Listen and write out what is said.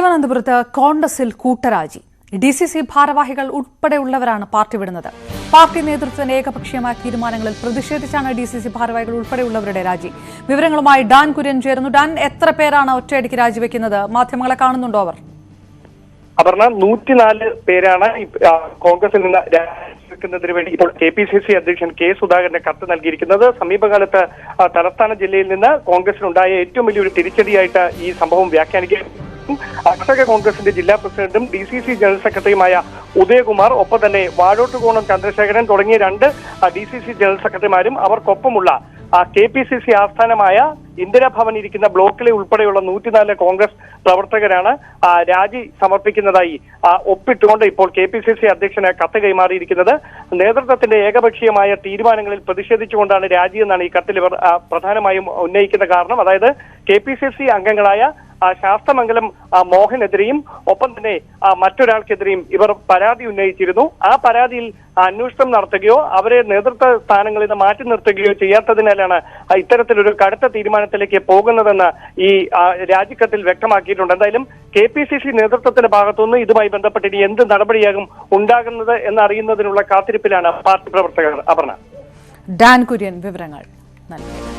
തിരുവനന്തപുരത്ത് കോൺഗ്രസിൽ കൂട്ടരാജി. ഡിസിസി ഭാരവാഹികൾ ഉൾപ്പെടെയുള്ളവരാണ് പാർട്ടി വിടുന്നത്. പാർട്ടി നേതൃത്വത്തിന് ഏകപക്ഷീയമായ തീരുമാനങ്ങളിൽ പ്രതിഷേധിച്ചാണ് ഡിസിസി ഭാരവാഹികൾ ഉൾപ്പെടെയുള്ളവരുടെ രാജി. വിവരങ്ങളുമായി ഡാൻ കുര്യൻ ചേരുന്നു. ഡാൻ, എത്ര പേരാണ് ഒറ്റയടിക്ക് രാജിവെക്കുന്നത്? മാധ്യമങ്ങളെ കാണുന്നുണ്ടോ അവർ? അപർണ, 104 പേരാണ് കോൺഗ്രസിൽ നിന്ന് രാജിവെക്കുന്നതിന് വേണ്ടി ഇപ്പോൾ KPCC അധ്യക്ഷൻ K സുധാകരന് കത്ത് നൽകിയിരിക്കുന്നത്. സമീപകാലത്ത് തലസ്ഥാന ജില്ലയിൽ നിന്ന് കോൺഗ്രസിനുണ്ടായ ഏറ്റവും വലിയൊരു തിരിച്ചടിയായിട്ട് ഈ സംഭവം വ്യാഖ്യാനിക്കുകയും കർഷക കോൺഗ്രസിന്റെ ജില്ലാ പ്രസിഡന്റും DCC ജനറൽ സെക്രട്ടറിയുമായ ഉദയകുമാർ, ഒപ്പം തന്നെ വാഴോട്ടുകോണം ചന്ദ്രശേഖരൻ തുടങ്ങിയ 2 DCC ജനറൽ സെക്രട്ടറിമാരും അവർക്കൊപ്പമുള്ള KPCC ആസ്ഥാനമായ ഇന്ദിരാഭവൻ ഇരിക്കുന്ന ബ്ലോക്കിലെ ഉൾപ്പെടെയുള്ള 104 കോൺഗ്രസ് പ്രവർത്തകരാണ് രാജി സമർപ്പിക്കുന്നതായി ഒപ്പിട്ടുകൊണ്ട് ഇപ്പോൾ KPCC അധ്യക്ഷന് കത്ത് കൈമാറിയിരിക്കുന്നത്. നേതൃത്വത്തിന്റെ ഏകപക്ഷീയമായ തീരുമാനങ്ങളിൽ പ്രതിഷേധിച്ചുകൊണ്ടാണ് രാജിയെന്നാണ് ഈ കത്തിൽ ഇവർ പ്രധാനമായും ഉന്നയിക്കുന്ന കാരണം. അതായത് KPCC അംഗങ്ങളായ ശാസ്തമംഗലം മോഹനെതിരെയും ഒപ്പം തന്നെ മറ്റൊരാൾക്കെതിരെയും ഇവർ പരാതി ഉന്നയിച്ചിരുന്നു. ആ പരാതിയിൽ അന്വേഷണം നടത്തുകയോ അവരെ നേതൃത്വ സ്ഥാനങ്ങളിൽ നിന്ന് മാറ്റി നിർത്തുകയോ ചെയ്യാത്തതിനാലാണ് ഇത്തരത്തിലൊരു കടുത്ത തീരുമാനത്തിലേക്ക് പോകുന്നതെന്ന് ഈ രാജിക്കത്തിൽ വ്യക്തമാക്കിയിട്ടുണ്ട്. എന്തായാലും KPCC നേതൃത്വത്തിന്റെ ഭാഗത്തുനിന്ന് ഇതുമായി ബന്ധപ്പെട്ട് ഇനി എന്ത് നടപടിയാകും ഉണ്ടാകുന്നത് എന്നറിയുന്നതിനുള്ള കാത്തിരിപ്പിലാണ് പാർട്ടി പ്രവർത്തകർ. അപർണ. ഡാൻ കുര്യൻ വിവരങ്ങൾ നൽകി.